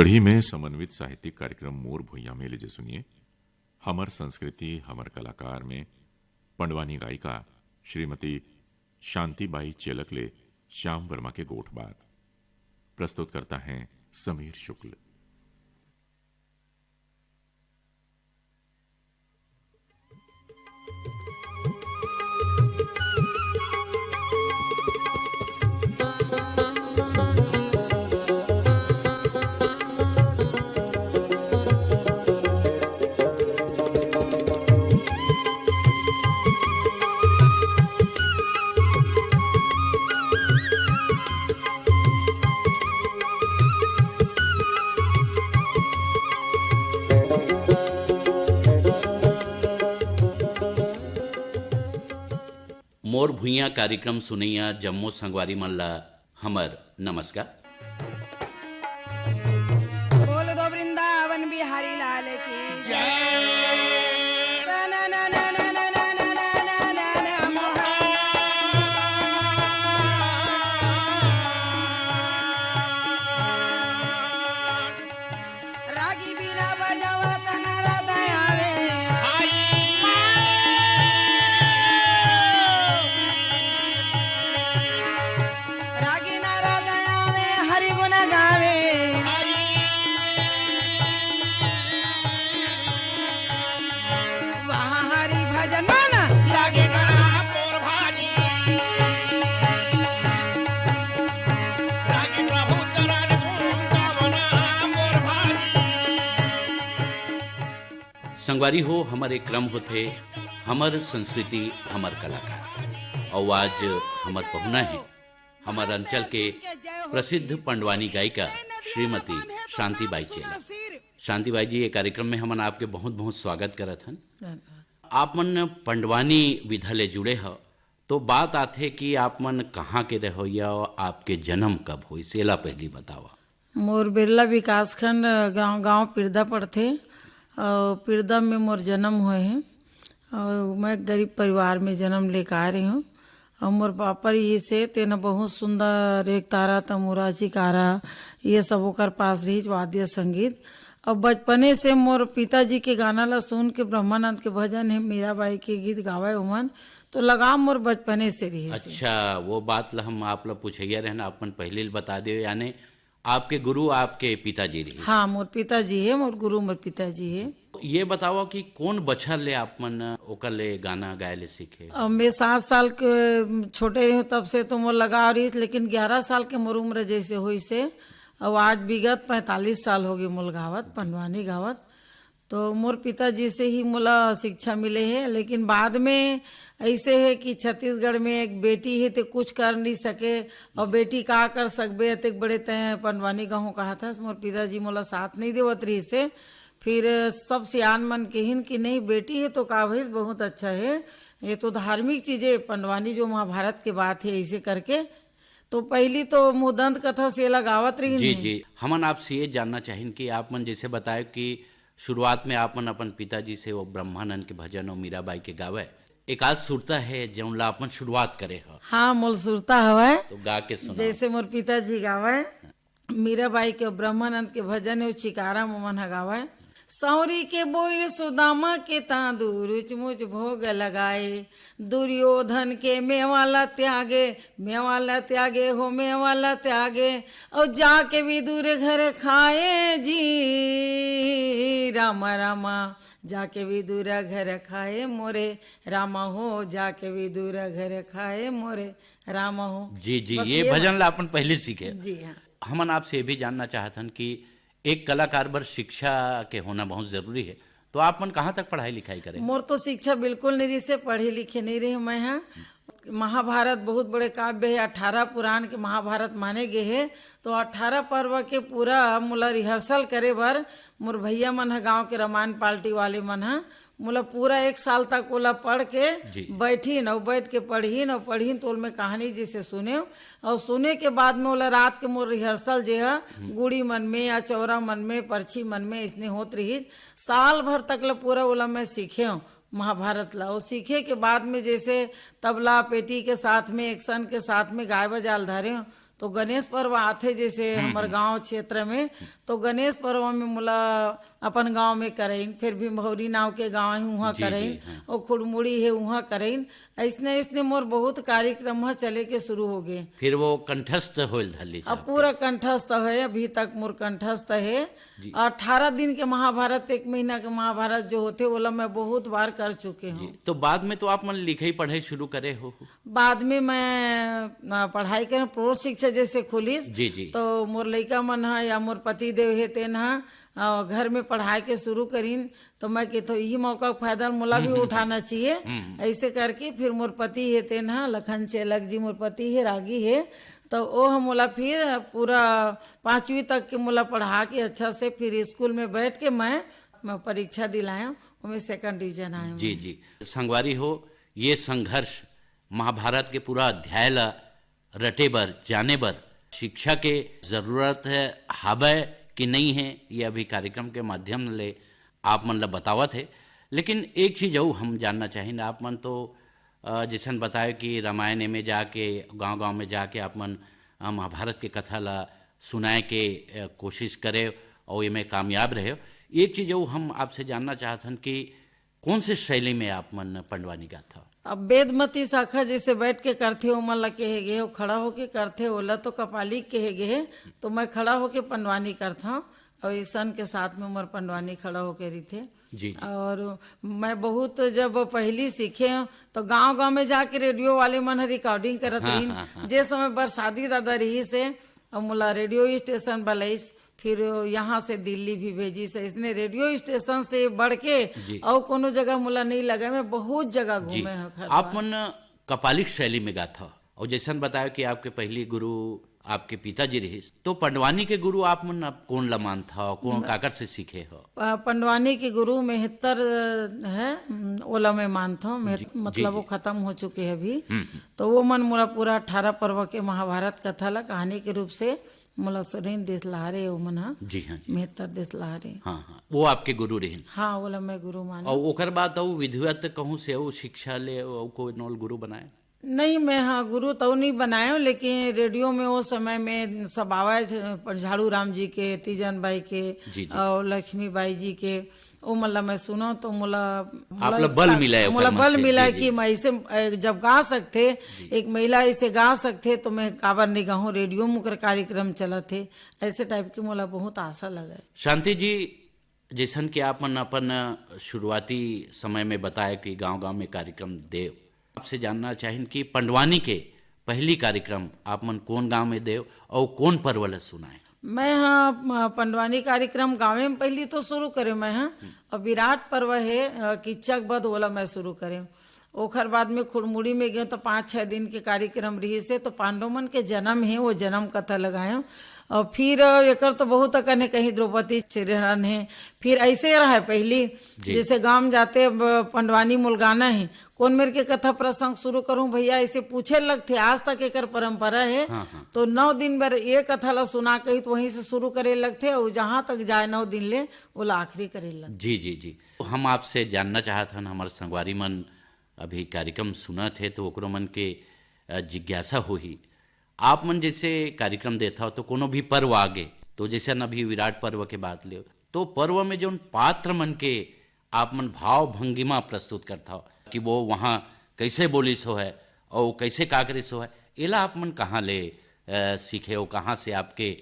गढ़ी में समन्वित साहित्यिक कार्यक्रम मोर भुइयां मेले जे सुनिए हमर संस्कृति हमर कलाकार में पंडवानी गायिका श्रीमती शांतिबाई चेलकले श्याम वर्मा के गोठ बात प्रस्तुत करता है समीर शुक्ल। मोर भुइयां कार्यक्रम सुनैया जम्मो संगवारी मन ला हमर नमस्कार। बोल दो वृंदावन बिहारी लाल की रागी बिना बजावा तनरा दयावे रागी नारा दयावे हरि गुण गावे वहाँ हरि भजन मन लागेगा मोर भारी रागी प्रभु चरण कामना मोर भारी। संगवारी हो हमारे क्रम होते हमर संस्कृति हमर कलाकार और आज हमर पहुना है हमार अंचल के प्रसिद्ध पंडवानी गायिका श्रीमती शांतिबाई चेला। शांतिबाई जी, ये कार्यक्रम में हमन आपके बहुत बहुत स्वागत करत हन। आप मन पंडवानी विधा ले जुड़े हो तो बात आथे कि आप मन कहाँ के रहो या आपके जन्म कब हुई सेला पहली बतावा। मोर बिरला विकास खंड गांव पिरदा पड़थे और पिरदा में मोर जन्म हुए हैं और मैं गरीब परिवार में जन्म लेकर आ रही हूँ। और मोर पापा ये से तेना बहुत सुंदर एक तारा तमुरा चिकारा ये सब ओकर पास रही वाद्य संगीत। और बचपने से मोर पिताजी के गाना ला सुन के ब्रह्मानंद के भजन है मीराबाई के गीत गावे उमन तो लगाव मोर बचपने से रही। अच्छा, वो बात ला हम आप ला पूछिया रहना अपन पहले बता दे यानी आपके गुरु आपके पिताजी रही। हाँ, मोर पिताजी है, मोर गुरु मोर पिताजी है। ये बताओ कि कौन बछर ले आप मन ओकर ले गाना गाए ले सीखे। अब मैं 7 साल के छोटे रही हूँ तब से तो मोर लगा रही, लेकिन 11 साल के मोर उम्र जैसे हुई से अब आज विगत 45 साल हो गए मोल गावत पंडवानी गावत। तो मोर पिताजी से ही मोला शिक्षा मिले है, लेकिन बाद में ऐसे है कि छत्तीसगढ़ में एक बेटी है तो कुछ कर नहीं सके और बेटी का कर सकबे ते बड़े तय पंडवानी गाँव कहा था। मोर पिताजी मोला साथ नहीं देवत रही से फिर सब सियान मन कहिन कि नहीं बेटी है तो का भाई बहुत अच्छा है, ये तो धार्मिक चीजें पंडवानी जो महाभारत के बात है ऐसे करके। तो पहली तो मुदंत कथा से लगावत रही। जी जी, हमन आपसे ये जानना चाहिए कि आप मन जैसे बताए कि शुरुआत में आप मन अपन पिताजी से वो ब्रह्मानंद के भजन और मीराबाई के गावे एक आज सुरता है जौन ला अपन शुरुआत करे हो। हाँ, मोल सुरता हवा तो गा के सुना। जैसे मोर पिताजी गावे मीराबाई के ब्रह्मानंद के भजन है चिकारा मोमन गावे। सौरी के बोर सुदामा के तांदूर मुच भोग लगाए दुर्योधन के मेवाला त्यागे हो मेवाला त्यागे और जाके भी दूर घर खाए जी रामा रामा जाके भी दूरा घर खाए मोरे रामा हो जाके भी दूरा घर खाए मोरे रामा हो। जी जी, ये भजन ला अपन पहले सीखे। जी हाँ। हमन आपसे ये भी जानना चाहतन कि एक कलाकार पर शिक्षा के होना बहुत जरूरी है, तो आप मन कहाँ तक पढ़ाई लिखाई करें। मोर तो शिक्षा बिल्कुल नहीं रही से पढ़े लिखे नहीं रही मैं। हाँ, महाभारत बहुत बड़े काव्य है, 18 पुराण के महाभारत माने गए है। तो 18 पर्व के पूरा मोला रिहर्सल करे बर मोर भैया मन है गाँव के रामायण पार्टी वाले मन है मोला पूरा 1 साल तक ओला पढ़ के बैठी न बैठ के पढ़ी तो में कहानी जैसे सुने और सुने के बाद में ओला रात के मोर रिहर्सल जे है गुड़ी मन में या चौरा मन में परछी मन में इसने होत रही। साल भर तक ला पूरा ओला मैं सीखे महाभारत ला। और सीखे के बाद में जैसे तबला पेटी के साथ में एक्शन के साथ में गाय बजाल धारे तो गणेश पर्व आते जैसे हमारे गांव क्षेत्र में तो गणेश पर्व में मोला अपन गांव में करें, फिर भी भौरी नाव के गांव है वहाँ जी, करें, जी, हाँ। और खुड़मुड़ी है वहाँ करें। ऐसने ऐसने मोर बहुत कार्यक्रम है चले के शुरू हो गए। फिर वो कंठस्थ होल धली अब पूरा कंठस्थ है, अभी तक मोर कंठस्थ है। 18 दिन के महाभारत, 1 महीना के महाभारत जो होते वो मैं बहुत बार कर चुके हूँ। तो बाद में तो आप मन लिखाई पढ़ाई शुरू करे हो? बाद में मैं पढ़ाई करें, प्रौढ़ शिक्षा जैसे खुलिस जी जी तो मोर लइका मन है या मोर पति देव है तेन है घर में पढ़ाई के शुरू करीन, तो मैं कि तो यही मौका का फायदा मोला भी उठाना चाहिए। ऐसे करके फिर मोर पति है तेन है लखन चेलक जी, मोर पति है रागी है, तो वो हम मोला फिर पूरा 5वीं तक के मोला पढ़ा के अच्छा से फिर स्कूल में बैठ के मैं परीक्षा दिलाया, उसमें 2nd डिवीजन आया। जी जी संगवारी हो, ये संघर्ष महाभारत के पूरा अध्याय ला रटे बर जाने बर शिक्षा के जरूरत है हाबे कि नहीं है, ये अभी कार्यक्रम के माध्यम ले आप मन ला बतावत है। लेकिन एक चीज और हम जानना चाहेंगे, आप मन तो जैसन बताए कि रामायण में जाके गांव-गांव में जाके आप मन महाभारत के कथा ला सुनाए के कोशिश करे और ये में कामयाब रहे। एक चीज और हम आपसे जानना चाहते हैं कि कौन से शैली में आप मन पंडवानी गाथा? अब वेदमती शाखा जैसे बैठ के करते हो मन ला कहे गे, खड़ा होके करते होला तो कपाली कहे गे, तो मैं खड़ा होके पंडवानी करता हूँ और एक सन के साथ में उमर पंडवानी खड़ा होके रही थे। जी और मैं बहुत जब पहली सीखे तो गांव-गांव में जाके रेडियो वाले मन रिकॉर्डिंग करत रही। जे समय बरसाती दादा रही से और मुला रेडियो स्टेशन बलैस, फिर यहाँ से दिल्ली भी भेजी से, इसने रेडियो स्टेशन से बढ़ के और कोनो जगह मुला नहीं लगा, मैं बहुत जगह घूमे हैं। आप मन कपालिक शैली में गाथा और जैसन बताया कि आपके पहली गुरु आपके पिताजी रहे, तो पंडवानी के गुरु आप मन कौन ला मानथा, कौन काकर से सीखे हो? पंडवानी के गुरु मेहतर है, ओला मैं मानता हूँ, मतलब वो खत्म हो चुके हैं अभी। तो वो मन मोला पूरा 18 पर्व के महाभारत कथा ला कहानी के रूप से मोला सुरेन देसलहारे वो मन हा। जी हाँ जी। मेहतर देसलहारे, हाँ वो आपके गुरु रहे। हाँ ओला मैं गुरु मान। और ओकर बाद और विधिवत कहूँ से वो शिक्षा ले कोई नॉल गुरु बनाए? नहीं, मैं हाँ गुरु तो नहीं बनाया, लेकिन रेडियो में वो समय में सब आवाज झाड़ू राम जी के, तीजन बाई के और लक्ष्मी बाई जी के, वो मतलब मैं सुनो तो आप बल मिला है, मोला बल मिला है कि मैं ऐसे जब गा सकते, एक महिला ऐसे गा सकते तो मैं काबर नहीं गाऊँ, रेडियो मुकर कार्यक्रम चला थे, ऐसे टाइप की मोला बहुत आशा लगा। शांति जी, जैसन कि आप मन अपन शुरुआती समय में बताया कि गांव-गांव में कार्यक्रम देव, आपसे जानना चाहें कि पंडवानी के पहली कार्यक्रम आप मन कौन गांव में देव और कौन पर्व ला सुनाए? मैं हाँ पंडवानी कार्यक्रम गाँव में पहली तो शुरू करे मैं हाँ, और विराट पर्व है किच्चक बद ओला मैं शुरू करे। ओखर बाद में खुड़मुड़ी में गए तो 5-6 दिन के कार्यक्रम रही से, तो पांडवमन के जन्म है वो जन्म कथा लगाए। और फिर एक तो बहुत कने कहीं द्रौपदी चिरहरण है, फिर ऐसे रहा है पहली जैसे गांव में जाते पंडवानी मुलगाना है, कौन मेरे के कथा प्रसंग शुरू करूं भैया, ऐसे पूछे लगते, आज तक एक परंपरा है। तो 9 दिन बार एक कथा ला सुना कही तो वहीं से शुरू करे लगते और जहां तक जाए 9 दिन ले वो आखिरी करे लग। जी जी जी, हम आपसे जानना चाहत हन, हमारे संगवारी मन अभी कार्यक्रम सुना थे तो ओकरो मन के जिज्ञासा होही, आप मन जैसे कार्यक्रम देता हो तो कोनो भी पर्व आगे, तो जैसे न अभी विराट पर्व के बात ले, तो पर्व में जो पात्र मन के आप मन भाव भंगिमा प्रस्तुत करता हो कि वो वहाँ कैसे बोलिस हो है और कैसे काकरिस हो है, एला आप मन कहाँ ले सीखे हो, कहाँ से आपके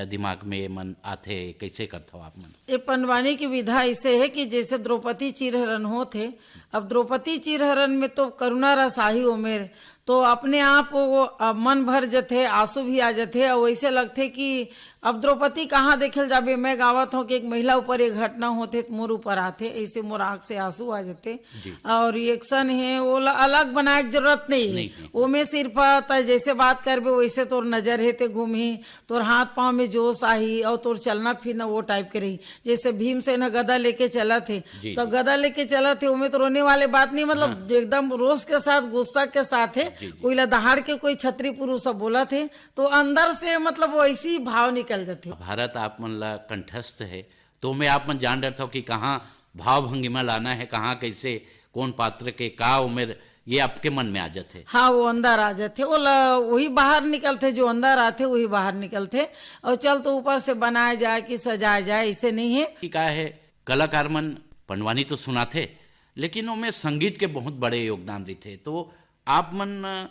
दिमाग में मन आते, कैसे करते हो आप मन? ये पंडवानी की विधा ऐसे है कि जैसे द्रौपदी चिरहरण हो थे, अब द्रौपदी चिरहरण में तो करुणा रसाही उमेर, तो अपने आप वो मन भर जथे, आंसू भी आ जथे और वैसे लगते कि अब द्रौपदी कहाँ देखल जाबे। मैं गावत हूँ कि एक महिला ऊपर एक घटना होते तो मोर ऊपर आते, ऐसे मोर आँख से आंसू आ जाते। और रिएक्शन है वो अलग बनाए की जरूरत नहीं है, वो में सिर्फ जैसे बात करबे वैसे तोर नजर है ते घूमी, तोर हाथ पाँव में जोश आई और तोर चलना फिरना वो टाइप के रही। जैसे भीमसेन गदा लेके चला थे, तो गदा लेके चला थे, उमें तो रोने वाले बात नहीं, मतलब एकदम रोष के साथ गुस्सा के साथ है, कोई ला दहाड़ के कोई छत्री पुरुष सब बोला थे, तो अंदर से मतलब वो ऐसी भाव निकल जाते। भारत आप मन ला कंठस्थ है, तो मैं आप मन जान रहा था कि कहाँ भाव भंगिमा लाना है, कहाँ कैसे कौन पात्र के का उम्र ये आपके मन में आ जाते? हाँ, वो अंदर आ जाते, वही बाहर निकलते, जो अंदर आते वही बाहर निकलते। और चल तो ऊपर से बनाया जाए कि सजाया जाए, इसे नहीं है। कि क्या है, कलाकार मन पंडवानी तो सुना थे, लेकिन उनमें संगीत के बहुत बड़े योगदान रही थे। तो आप मन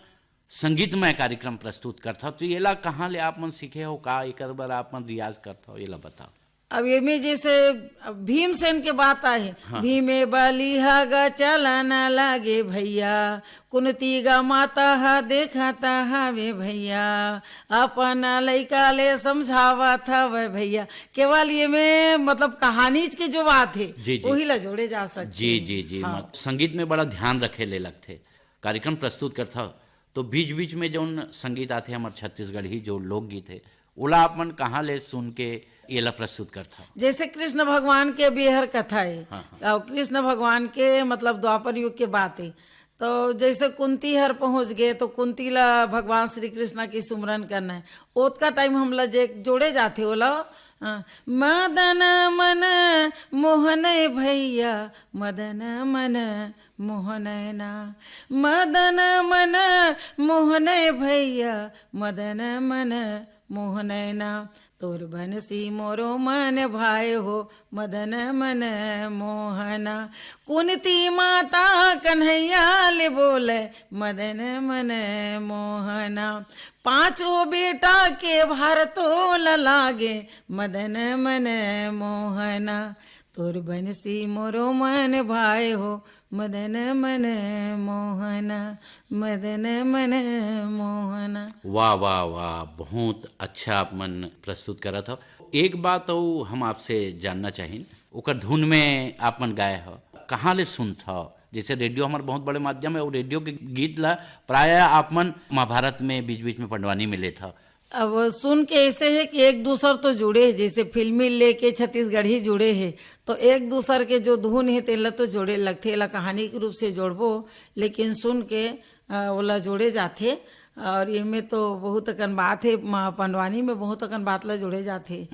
संगीतमय कार्यक्रम प्रस्तुत करता, तो ये ला कहाँ ले आप मन सीखे हो, का एक बार आप मन रियाज करता हो, ये ला बताओ। अब ये में जैसे भीमसेन के बात आए, भीमे बलिहा गा चलन लागे भैया, कुंती गा माता हा देखता हवे भैया, अपना लइका ले समझावा था वह भैया। केवल ये में मतलब कहानी के जो बात है जी, जी। वही ला जोड़े जा सकते। जी जी जी। हाँ। संगीत में बड़ा ध्यान रखे ले लगते, कार्यक्रम प्रस्तुत करता तो बीच बीच में जो संगीत आते हमारे छत्तीसगढ़ी जो लोकगीत है, ओला आप मन कहाँ ले सुन के ये ला प्रस्तुत करता? जैसे कृष्ण भगवान के बेहर कथा है। हाँ, और कृष्ण भगवान के मतलब द्वापर युग के बात है। तो जैसे कुंती हर पहुंच गए तो कुंती ला भगवान श्री कृष्ण की सुमरन करना है, ओत का टाइम हम ला जोड़े जाते ओला। मदन मन मोहन भैया, मदन मन मोहन ना, मदन मन मोहन भैया, मदन मन मोहन ना, तोर बनसी मोरो मन भाई हो, मदन मन मोहना। कुंती माता कन्हैया ले बोले, मदन मन मोहना। पांचों बेटा के भारतो लागे, मदन मन मोहना। तोर बनसी मोरो मन भाई हो, मदन मन मोहना, मदन मन मोहना। वाह वाह वाह, बहुत अच्छा आप मन प्रस्तुत करा था। एक बात और हम आपसे जानना चाहिए, ओकर धुन में आप मन गाए हो, कहाँ ले सुनता हो? जैसे रेडियो हमारे बहुत बड़े माध्यम है, और रेडियो के गीत ला प्राय आप मन महाभारत में बीच बीच में पंडवानी में लेता। अब सुन के ऐसे है कि एक दूसर तो जुड़े है, जैसे फिल्मी लेके छत्तीसगढ़ी जुड़े है, तो एक दूसर के जो धुन है तेला तो जोड़े लगते, ला कहानी के रूप से जोड़बो, लेकिन सुन के ओला जोड़े जाते। और ये में तो बहुत अकन बात है, पंडवानी में बहुत अकन बात ला जोड़े जाते।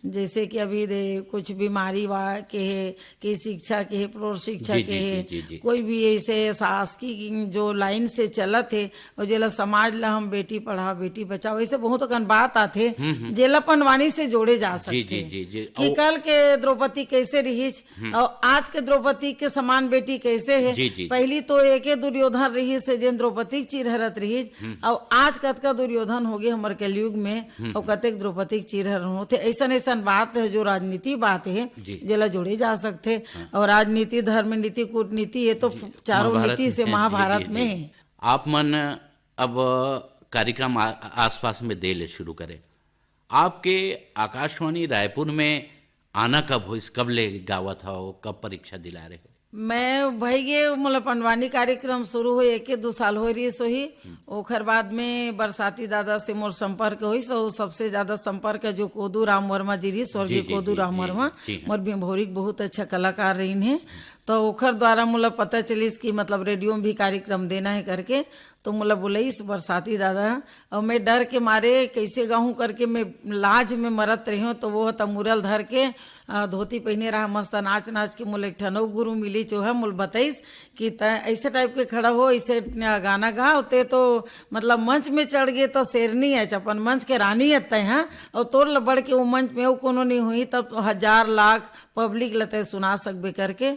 जैसे कि अभी दे कुछ बीमारी वा के है, कि शिक्षा के है, प्रौढ़ शिक्षा जी, के जी, है, जी, जी। कोई भी ऐसे शासकीय जो लाइन से चलत है, और जेला समाज ला हम बेटी पढ़ाओ बेटी बचाओ, ऐसे बहुत अकन बात आते जेला पंडवानी से जोड़े जा सकते। जी, जी, जी। कि कल के द्रौपदी कैसे रही और आज के द्रौपदी के समान बेटी कैसे है। जी, जी, जी। पहली तो एके दुर्योधन रही से जेन द्रौपदी चिरहरत रही, और आज कतका दुर्योधन हो गए हमारे कलयुग में, और कतेक द्रौपदी चिरहर होते। ऐसा ऐसा बात है जो राजनीति बात है जी। जेला जोड़े जा सकते। और राजनीति, धर्म नीति, कूटनीति, ये तो चारों महाभारत नीति से में, महाभारत जी, जी, में जी। है। आप मन अब कार्यक्रम आसपास में दे ले शुरू करे, आपके आकाशवाणी रायपुर में आना कब हो, इस कब ले गावत हो, कब परीक्षा दिला रहे हो? मैं भाई ये मतलब पंडवानी कार्यक्रम शुरू हो 1-2 साल हो रही सो ही। ओखर बाद में बरसाती दादा से मोर संपर्क हुई, सो सबसे ज्यादा संपर्क जो कोदू राम वर्मा जी रही, स्वर्गीय जी, जी, कोदू जी, राम जी, वर्मा, जी। मोर बिम्भोरिक बहुत अच्छा कलाकार रही है। तो ओखर द्वारा मुला पता चलिस कि मतलब रेडियो में भी कार्यक्रम देना है करके, तो मुला बोलिस बरसाती दादा। और मैं डर के मारे कैसे गाऊं करके मैं लाज में मरत रही हूँ। तो वो तमुरल धर के धोती पहने रहा, मस्त नाच नाच के मुले ठनो गुरु मिली जो है, मुल बताइस कि ऐसे टाइप के खड़ा हो, ऐसे गाना गा होते। तो मतलब मंच में चढ़ गए तो शेरनी है, अपन मंच के रानी है हैं। और तोर लबड़ के वो मंच में वो कोनो नहीं हुई, तब तो 1000 लाख पब्लिक लते सुना सकबे करके।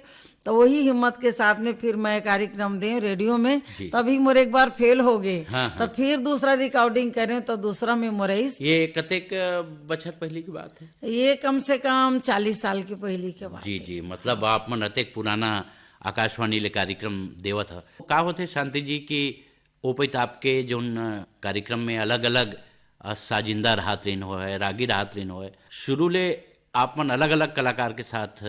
तो वही हिम्मत के साथ में फिर मैं कार्यक्रम दें रेडियो में। तभी मोरे एक बार फेल हो गए, हाँ, तो फिर दूसरा रिकॉर्डिंग करें तो दूसरा में मोरइस। ये कतेक बछर पहले की बात है? ये कम से कम 40 साल की पहली के बात। जी जी, मतलब आप मन अतेक पुराना आकाशवाणी ले कार्यक्रम देवत है। का होते शांति जी की ओपित आपके जो कार्यक्रम में अलग अलग साजिंदा राहत रहीन हो है, रागी राहत रहीन हो है, शुरू ले आप मन अलग अलग कलाकार के साथ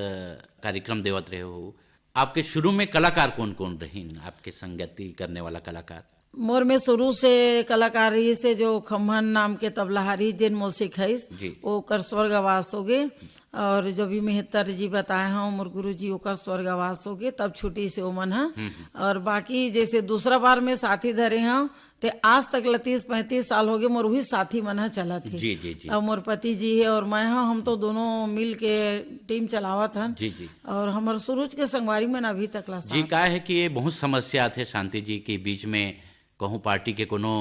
कार्यक्रम देवत रहे हो। आपके शुरू में कलाकार कौन कौन रहीन, आपके संगति करने वाला कलाकार? मोर में शुरू से कलाकारी से जो खम्हन नाम के तबलाहारी जिन मोल सिखाइस, जी। वो कर स्वर्गवास हो गए। और जब भी मेहतर जी बताए हैं मोर गुरु जी ओकर स्वर्गवास हो गए तब छुट्टी से ओमन है। और बाकी जैसे दूसरा बार में साथी धरे हैं ते आज तक 30-35 साल हो गए मोर वही साथी मन है चला थे। जी जी जी और मोर पति जी है और मैं हाँ, हम तो दोनों मिल के टीम चलावत हन। जी जी और हमार सूरज के संगवारी में अभी तक ला जी का है कि ये बहुत समस्या थे शांति जी के बीच में कहूँ पार्टी के कोनो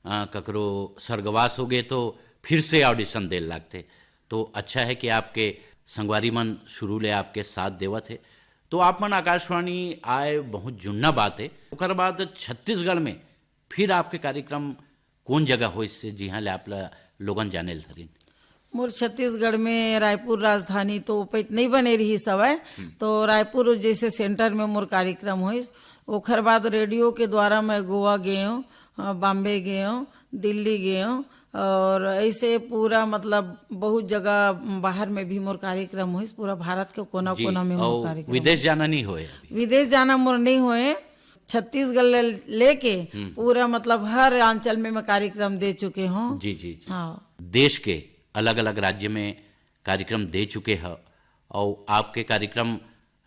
ककरो स्वर्गवास हो गए तो फिर से ऑडिशन दे लगते। तो अच्छा है कि आपके संगवारी मन शुरू ले आपके साथ देवत है। तो आप मन आकाशवाणी आए बहुत जुन्ना बात है। ओकर बाद छत्तीसगढ़ में फिर आपके कार्यक्रम कौन जगह हो इससे जी हाँ ले आप लोगन जाने धरिन? मोर छत्तीसगढ़ में रायपुर राजधानी तो पैत नहीं बने रही सवय, तो रायपुर जैसे सेंटर में मोर कार्यक्रम होइस। ओखर बाद रेडियो के द्वारा मैं गोवा गए हूँ, बॉम्बे गए हूँ, दिल्ली गए हूँ और ऐसे पूरा मतलब बहुत जगह बाहर में भी मोर कार्यक्रम हुई। पूरा भारत के कोना जी, कोना में मोर और कार्यक्रम विदेश जाना नहीं होए अभी? विदेश जाना मोर नहीं हुए। छत्तीसगढ़ लेके पूरा मतलब हर अंचल में मैं कार्यक्रम दे चुके हूँ। जी जी जी हाँ, देश के अलग अलग राज्य में कार्यक्रम दे चुके हैं और आपके कार्यक्रम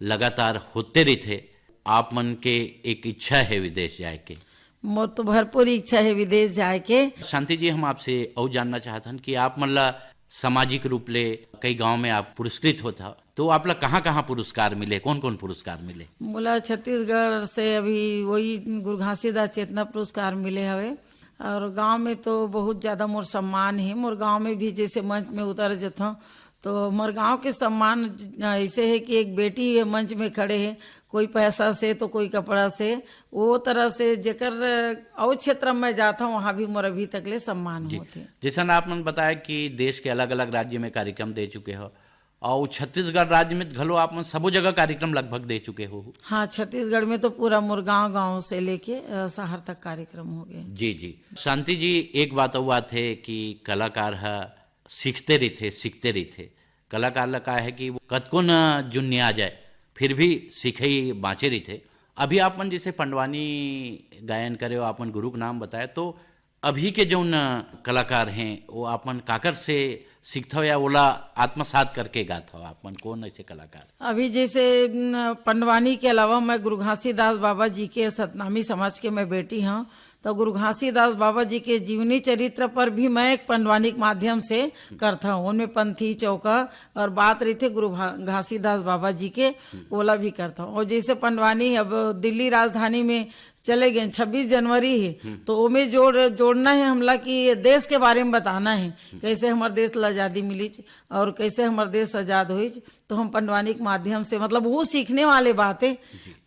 लगातार होते रहते। आप मन के एक इच्छा है विदेश जाए के? मोर तो भरपूर इच्छा है विदेश जाए के। शांति जी हम आपसे और जानना चाहते हैं कि आप मतलब सामाजिक रूप ले कई गांव में आप पुरस्कृत होता, तो आप लोग कहाँ कहाँ पुरस्कार मिले, कौन कौन पुरस्कार मिले? बोला छत्तीसगढ़ से अभी वही गुरु घासीदास चेतना पुरस्कार मिले हवे और गांव में तो बहुत ज्यादा मोर सम्मान है। मोर गांव में भी जैसे मंच में उतर जाता तो मोर गांव के सम्मान ऐसे है कि एक बेटी है मंच में खड़े है, कोई पैसा से तो कोई कपड़ा से, वो तरह से जेकर और क्षेत्र में जाता हूँ वहाँ भी मोर अभी तक ले सम्मान होते। जैसा आपने बताया कि देश के अलग अलग राज्य में कार्यक्रम दे चुके हो और छत्तीसगढ़ राज्य में घलो आप सबो जगह कार्यक्रम लगभग दे चुके हो। हाँ, छत्तीसगढ़ में तो पूरा मोर गाँव से लेके शहर तक कार्यक्रम हो गए। जी जी शांति जी एक बात हुआ थे कि कलाकार है सीखते रहते। कलाकार लगा है कि वो कतको न जुन्ने आ जाए फिर भी सीखे ही बाँचे रहते। अभी आप मन जैसे पंडवानी गायन करे हो, आप मन गुरु का नाम बताया, तो अभी के जो कलाकार हैं वो आप मन काकर से सीखता हो या ओला आत्मसात करके गाता हो? आप मन कौन ऐसे कलाकार? अभी जैसे पंडवानी के अलावा मैं गुरु घासीदास बाबा जी के सतनामी समाज के मैं बेटी हूँ, तो गुरु घासीदास बाबा जी के जीवनी चरित्र पर भी मैं एक पंडवानी के माध्यम से करता हूँ। उनमें पंथी चौका और बात रही थी गुरु घासीदास बाबा जी के, ओला भी करता हूँ। और जैसे पंडवानी अब दिल्ली राजधानी में चले गए 26 जनवरी है तो उमें जोड़ना है हमला कि देश के बारे में बताना है, कैसे हमारे देश ला आज़ादी मिली और कैसे हमारे देश आज़ाद हुई। तो हम पंडवानी के माध्यम से मतलब वो सीखने वाले बातें।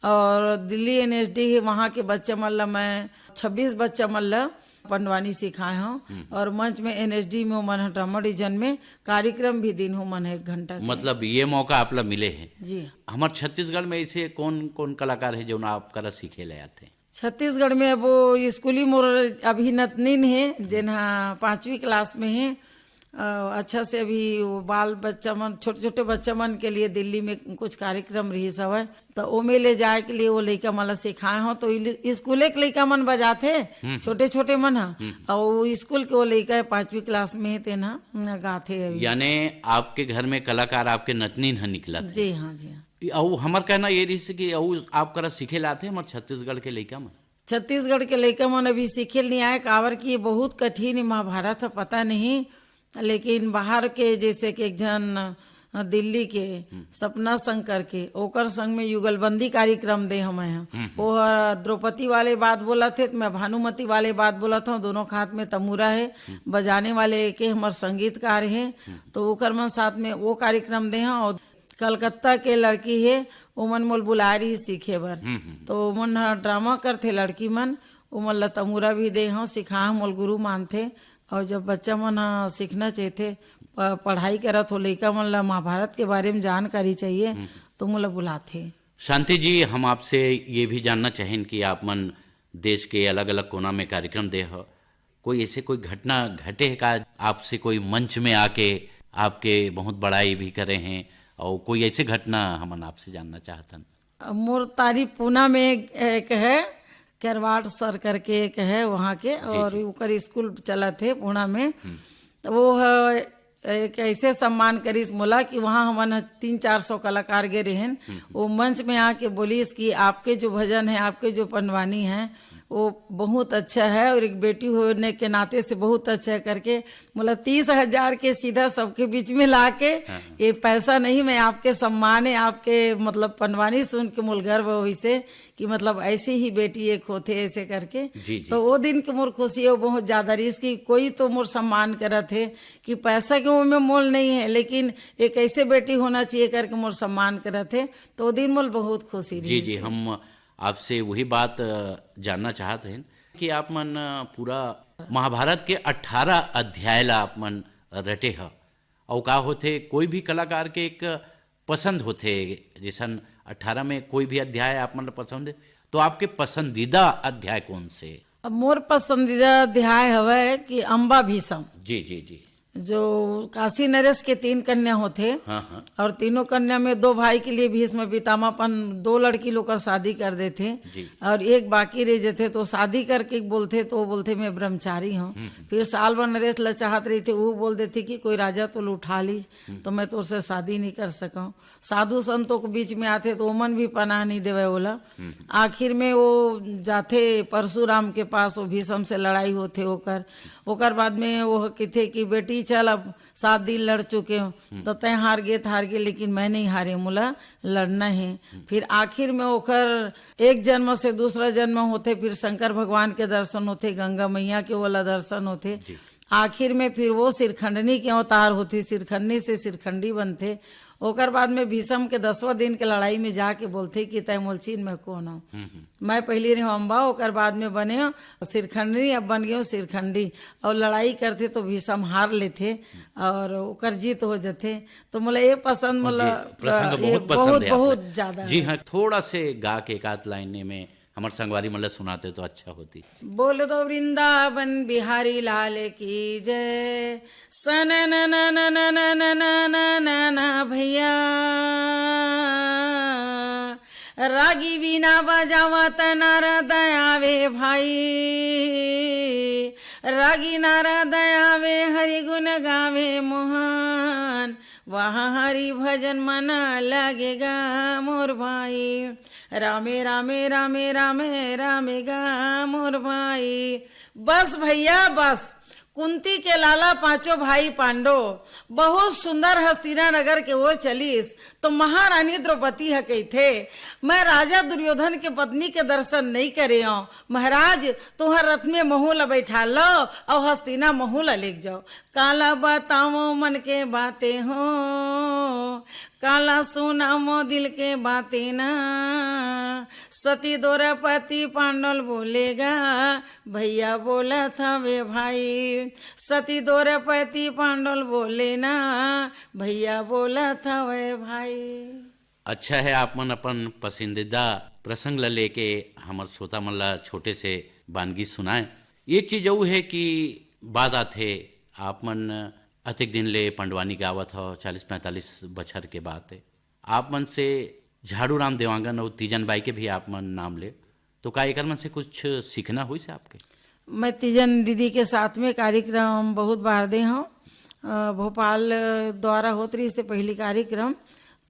और दिल्ली NSD है, वहाँ के बच्चे मल्ला मैं 26 बच्चा मल्ला पंडवानी सिखाए हूँ और मंच में NSD में मन ड्रामा में कार्यक्रम भी दिन हूँ मन 1 घंटा। मतलब ये मौका आप लोग मिले हैं। जी, हमारे छत्तीसगढ़ में ऐसे कौन कौन कलाकार है जो आप करा सीखे ले आते हैं? छत्तीसगढ़ में वो स्कूली मोर अभी नतनीन है जिन्हा 5वीं क्लास में है। अच्छा से अभी वो बाल बच्चा मन छोटे छोटे बच्चा मन के लिए दिल्ली में कुछ कार्यक्रम रही सब है, तो ओमे ले जाए के लिए वो लड़का मला सिखाए हो। तो स्कूले के लड़का मन बजाते छोटे छोटे मन है और वो स्कूल के वो लड़का 5वीं क्लास में है तेना गाते अभी। यानी आपके घर में कलाकार आपके नतनीन है निकला थे? जी हाँ, जी हाँ। और हमार कहना ये रही कि आप करा सीखे लाते हैं हमारे छत्तीसगढ़ के लड़का में? छत्तीसगढ़ के लड़का मन अभी सीखे नहीं आए, कावर की बहुत कठिन महाभारत है पता नहीं, लेकिन बाहर के जैसे कि एक जन दिल्ली के सपना शंकर के ओकर संग में युगलबंदी कार्यक्रम दे हम यहाँ। वो द्रौपदी वाले बात बोला थे, मैं भानुमति वाले बात बोला था। दोनों के हाथ में तमूरा है, बजाने वाले के हमारे संगीतकार हैं, तो ओकर मन साथ में वो कार्यक्रम दे। और कलकत्ता के लड़की है उमन मोल बुला रही सीखे बर, तो उमन ड्रामा करते लड़की मन, उमन ला तमूरा भी दे हूँ सिखा मोल गुरु मानते। और जब बच्चा मन सीखना चाहते पढ़ाई करत हो लड़का मन ला महाभारत के बारे में जानकारी चाहिए तो मोला बुलाते। शांति जी हम आपसे ये भी जानना चाहें कि आप मन देश के अलग अलग कोना में कार्यक्रम दे हो, कोई ऐसे कोई घटना घटे है का आपसे कोई मंच में आके आपके बहुत बड़ाई भी करे हैं, और कोई ऐसे घटना हम आपसे जानना चाहतन? मोर तारीफ पूना में एक है करवाड़ सर करके एक है वहाँ के, और ओकर स्कूल चला थे पूना में। तो वो एक ऐसे सम्मान करीस मोला कि वहाँ हमन 300-400 कलाकार गे रहें। वो मंच में आके बोलीस कि आपके जो भजन है, आपके जो पंडवानी है वो बहुत अच्छा है और एक बेटी होने के नाते से बहुत अच्छा है करके बोला 30,000 के सीधा सबके बीच में लाके, ये पैसा नहीं, मैं आपके सम्मान है, आपके मतलब पंडवानी सुन के मोल गर्व हुई से कि मतलब ऐसी ही बेटी एक होते ऐसे करके। जी। तो वो दिन के मोर खुशी है बहुत ज्यादा रही कि कोई तो मोर सम्मान करा थे कि पैसा के में मोल नहीं है, लेकिन एक ऐसे बेटी होना चाहिए करके मोर सम्मान करा थे। तो वो दिन मोल बहुत खुशी रही। जी, हम आपसे वही बात जानना चाहते हैं कि आप मन पूरा महाभारत के 18 अध्याय ला आप मन रटे ह, और का होते कोई भी कलाकार के एक पसंद होते, जैसन 18 में कोई भी अध्याय आप मन पसंद है, तो आपके पसंदीदा अध्याय कौन से? अब मोर पसंदीदा अध्याय हवे कि अम्बा भीषम, जी जी जी। जो काशी नरेश के 3 कन्या होते। हाँ। और तीनों कन्या में 2 भाई के लिए भीष्म पितामहपन 2 लड़की लोग का शादी कर देते जी। और एक बाकी रह जाते, तो शादी करके बोलते तो वो बोलते मैं ब्रह्मचारी हूँ। फिर साल भर नरेश ल चाहत रही थे, वो बोल देती कि कोई राजा तो उठा ली तो मैं तो उससे शादी नहीं कर सका। साधु संतों के बीच में आते तो ओमन भी पनाह नहीं देवे बोला। आखिर में वो जाते परशुराम के पास, वो भीष्म से लड़ाई होते ओकर बाद में वो कहते कि बेटी चल अब 7 दिन लड़ चुके हो, तो तय हार गए, लेकिन मैं नहीं हारे, मुला लड़ना है। फिर आखिर में ओकर एक जन्म से दूसरा जन्म होते, फिर शंकर भगवान के दर्शन होते, गंगा मैया के वाला दर्शन होते। आखिर में फिर वो सिरखंडनी के अवतार होती, सिरखंडनी से सिरखंडी बनते। ओकर बाद में भीष्म के 10वां दिन के लड़ाई में जाके बोलते कि तय मोलचीन में कौन हूँ। मैं पहली रही अम्बा, ओकर बाद में बने सिरखंडी, अब बन गए सिरखंडी। और लड़ाई करते तो भीष्म हार लेते और ओकर जीत हो जाते। तो मोला ये पसंद, मोला प्रसंग ये बहुत पसंद है बहुत आपको। ज्यादा। जी हाँ, थोड़ा से गा के एक आध लाइन में हमारे संगवारी मतलब सुनाते तो अच्छा होती। बोल दो वृंदावन बिहारी लाल की जय, सन न न न न न न न न न न भैया, रागी बीना बजावत नारद आवे भाई, रागी नारद आवे हरि गुण गावे मोहन, वहाँ हरि भजन मना लगेगा मोर भाई, रामे रामे रामे रामे रामेगा मोर भाई। बस भैया बस, कुंती के लाला 5 भाई पांडव बहुत सुंदर हस्तिना नगर के ओर चलीस, तो महारानी द्रौपदी है कही थे मैं राजा दुर्योधन के पत्नी के दर्शन नहीं करे हूँ, महाराज तुहर रथ में महूला बैठा लो और हस्तिना महूला लेके जाओ। काला बताओ मन के बातें हो, काला सुना मो दिल के बातें ना, सती द्रौपदी पांडल बोलेगा भैया बोला था वे भाई, सती द्रौपदी पांडल बोले ना भैया बोला था वे भाई। अच्छा है आप मन अपन पसंदीदा प्रसंग ला लेके हमार श्रोता मन ला छोटे से वानगी सुनाए। एक चीज वो है कि बात आते आप मन अतिक दिन ले पंडवानी गावत हो, 40-45 बछर के बाद है आप मन से झाड़ू राम देवांगन और तीजन बाई के भी आप मन नाम ले, तो का एक मन से कुछ सीखना हुई से आपके? मैं तीजन दीदी के साथ में कार्यक्रम बहुत बार दे हूँ, भोपाल द्वारा होत रही से पहली कार्यक्रम,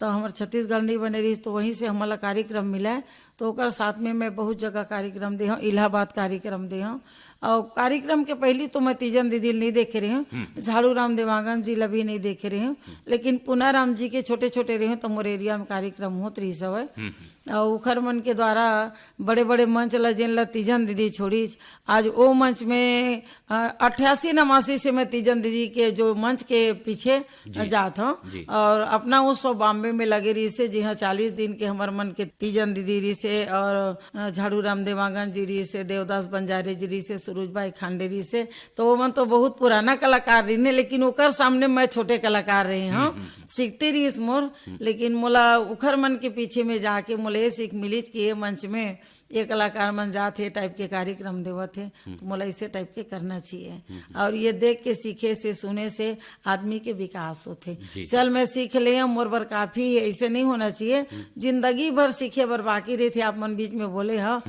तो हमारे छत्तीसगढ़ नहीं बने रही तो वहीं से हमारा कार्यक्रम मिला है। तो ओकर साथ में मैं बहुत जगह कार्यक्रम दे हूँ, इलाहाबाद कार्यक्रम दे हूँ। और कार्यक्रम के पहली तो मैं तीजन दीदी नहीं देखे रही हूँ, झाड़ू राम देवांगन जी ला भी नहीं देखे रही हूँ, लेकिन पूनाराम जी के छोटे छोटे रहे तो मोर एरिया में कार्यक्रम होत रही सब है। और उखर मन के द्वारा बड़े बड़े मंच ला जिन ला तीजन दीदी छोड़ी, आज वो मंच में 88-89 से मैं तीजन दीदी के जो मंच के पीछे जात हूँ और अपना वो सब बॉम्बे में लगे रही से, जी हाँ 40 दिन के हमार मन के तीजन दीदी रही से और झाड़ू राम देवांगन जी रही से, देवदास बंजारे जी रही से, सुरुज भाई खांडेरी से। तो वो मन तो बहुत पुराना कलाकार रही ने, लेकिन ओकर सामने मैं छोटे कलाकार रही हूँ, सीखती रही इस मोर। लेकिन मोला उखर मन के पीछे में जाके मोला ये सीख मिली कि ये मंच में ये कलाकार मन जाते टाइप के कार्यक्रम देवत थे, तो मोला इसे टाइप के करना चाहिए। और ये देख के सीखे से सुने से आदमी के विकास होते। चल मैं सीख ले मोर बर काफी, ऐसे नहीं होना चाहिए, जिंदगी भर सीखे बर बाकी रही थे। आप मन बीच में बोले हो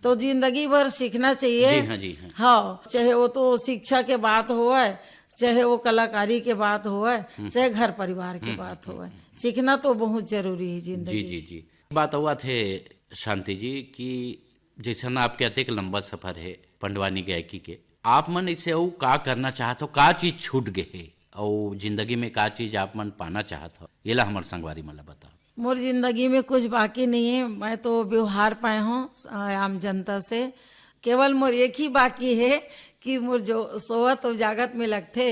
तो जिंदगी भर सीखना चाहिए। जी हाँ, जी हाँ। हाँ, चाहे वो तो शिक्षा के बात हो, चाहे वो कलाकारी के बात होए चाहे घर परिवार के बात होए, सीखना तो बहुत जरूरी है जी जिंदगी। जी जी। बात हुआ थे शांति जी कि जैसा ना आप कहते कि लंबा सफर है पंडवानी गायकी के, आप मन इसे वो का करना चाहत हो, का चीज छूट गए है और जिंदगी में का चीज आप मन पाना चाहत हो, ये ला हमारे संगवारी मला बताओ। मोर जिंदगी में कुछ बाकी नहीं है, मैं तो व्यवहार पाए हूँ आम जनता से। केवल मोर एक ही बाकी है कि मोर जो सोवत और जागत में लगते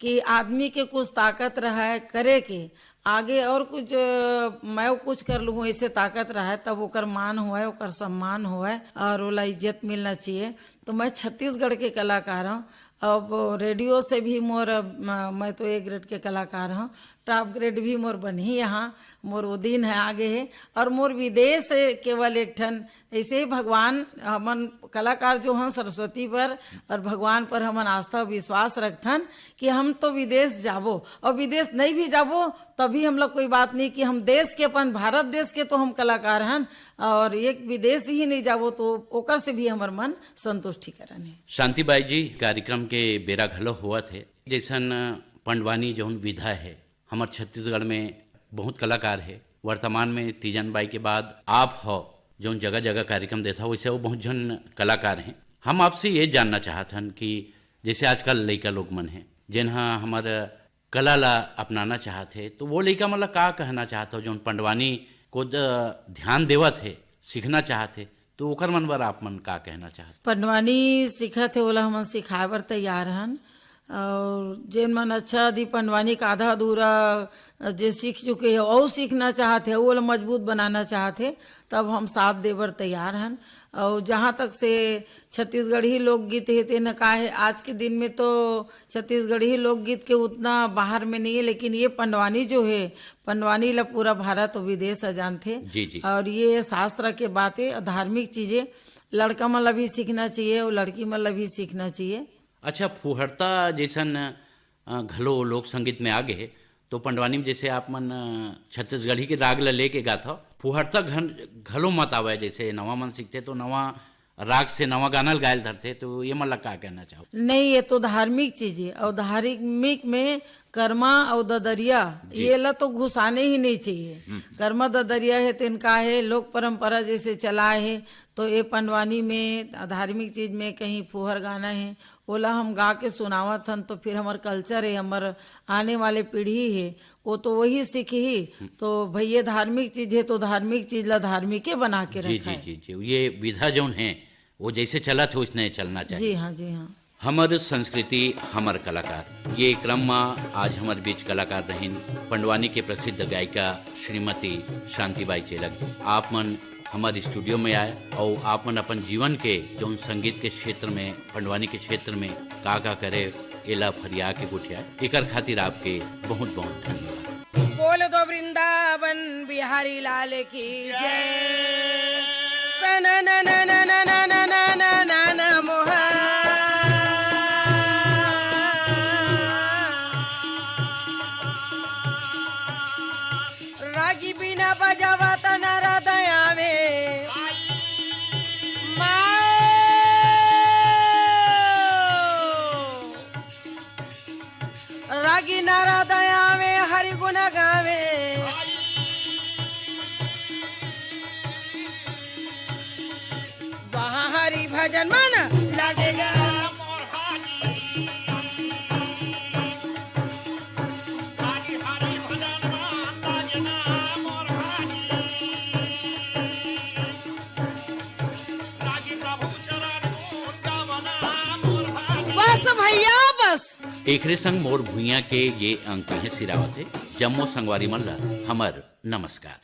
कि आदमी के कुछ ताकत रहा करे के आगे और कुछ मैं कुछ कर लूँ ऐसे ताकत रहा तब ओकर मान होए, ओकर सम्मान होए और ओला इज्जत मिलना चाहिए। तो मैं छत्तीसगढ़ के कलाकार हूँ। अब रेडियो से भी मोर मैं तो ए ग्रेड के कलाकार हूँ, टॉप ग्रेड भी मोर बनी यहाँ, मोर वो दिन है आगे है। और मोर विदेश से केवल एक ठन ऐसे ही भगवान हमन कलाकार जो हैं सरस्वती पर और भगवान पर हमन आस्था और विश्वास रखथन कि हम तो विदेश जाबो, और विदेश नहीं भी जाबो तभी हम लोग कोई बात नहीं कि हम देश के अपन भारत देश के तो हम कलाकार हैं, और एक विदेश ही नहीं जाबो तो ओकर से भी हमार मन संतुष्टि करन है। शांतिबाई जी, कार्यक्रम के बेरा घलो हुआ थे जैसन पंडवानी जौन विधा है हमारे छत्तीसगढ़ में बहुत कलाकार है। वर्तमान में तीजन बाई के बाद आप हो जो जगह जगह कार्यक्रम देता हो, वैसे वो बहुत जन कलाकार हैं। हम आपसे ये जानना चाहते हैं कि जैसे आजकल लड़का लोग मन है जिन्हा हमारे कला ला अपनाना चाहते, तो वो लड़का मतलब का कहना चाहते हो जो पंडवानी को ध्यान देवत है सीखना चाहते, तो ओकर मन बर आप मन का कहना चाहते? पंडवानी सीखत है ओला हमन सिखाए बर तैयार हन, और जेन मन अच्छा आदि पंडवानी का आधा अधूरा जे सीख चुके हैं और सीखना चाहते हैं वो ला मजबूत बनाना चाहते, तब हम साथ देवर तैयार हन। और जहाँ तक से छत्तीसगढ़ी लोकगीत है तेना का है, आज के दिन में तो छत्तीसगढ़ी लोकगीत के उतना बाहर में नहीं है, लेकिन ये पंडवानी जो है पंडवानी ला पूरा भारत और विदेश जानते। जी जी। और ये शास्त्र के बातें धार्मिक चीजें लड़का मन ला भी सीखना चाहिए और लड़की मन ला भी सीखना चाहिए। अच्छा, फुहड़ता जैसन घलो लोक संगीत में आगे है, तो पंडवानी में जैसे आप मन छत्तीसगढ़ी के राग ला लेके गाता हो, फुहड़ता घलो मत आवे, जैसे नवा मन सीखते तो नवा राग से नवा गाना गायल धरते, तो ये मतलब का कहना चाहो? नहीं, ये तो धार्मिक चीज है और धार्मिक में कर्मा और ददरिया ये ला तो घुसाने ही नहीं चाहिए। कर्मा ददरिया है तिनका है लोक परंपरा जैसे चला है, तो ये पंडवानी में धार्मिक चीज में कहीं फुहर गाना है ओला हम गा के सुनावत हन, तो फिर हमार कल्चर है, हमार आने वाले पीढ़ी है वो तो वही सीखी। तो भैया धार्मिक चीज है तो धार्मिक चीज ला धार्मिक के बना के जी रखा जी है। जी जी, ये विधा जौन है वो जैसे चला थे उसने चलना चाहिए। जी हाँ, जी हाँ। हमर संस्कृति हमर कलाकार, ये क्रम में आज हमारे बीच कलाकार रहीन पंडवानी के प्रसिद्ध गायिका श्रीमती शांतिबाई चेलक। आप मन हमारे स्टूडियो में आए और आप मन अपन जीवन के जो संगीत के क्षेत्र में पंडवानी के क्षेत्र में का करे एला फरिया के गुठिया, एकर खातिर आपके बहुत बहुत धन्यवाद। बोल दो वृंदावन बिहारी लाल की जय। सन न न न न न न न न न न मोहा। रागी बिना बजावा तनारा दया में रागी नारा दया में हरि गुण गावे। वहाँ हरि भजन मन लगेगा। बस भैया बस। एकरे संग मोर भुइया के ये अंक हैं सिरावत है। जम्मो संगवारी मल्ला हमर नमस्कार।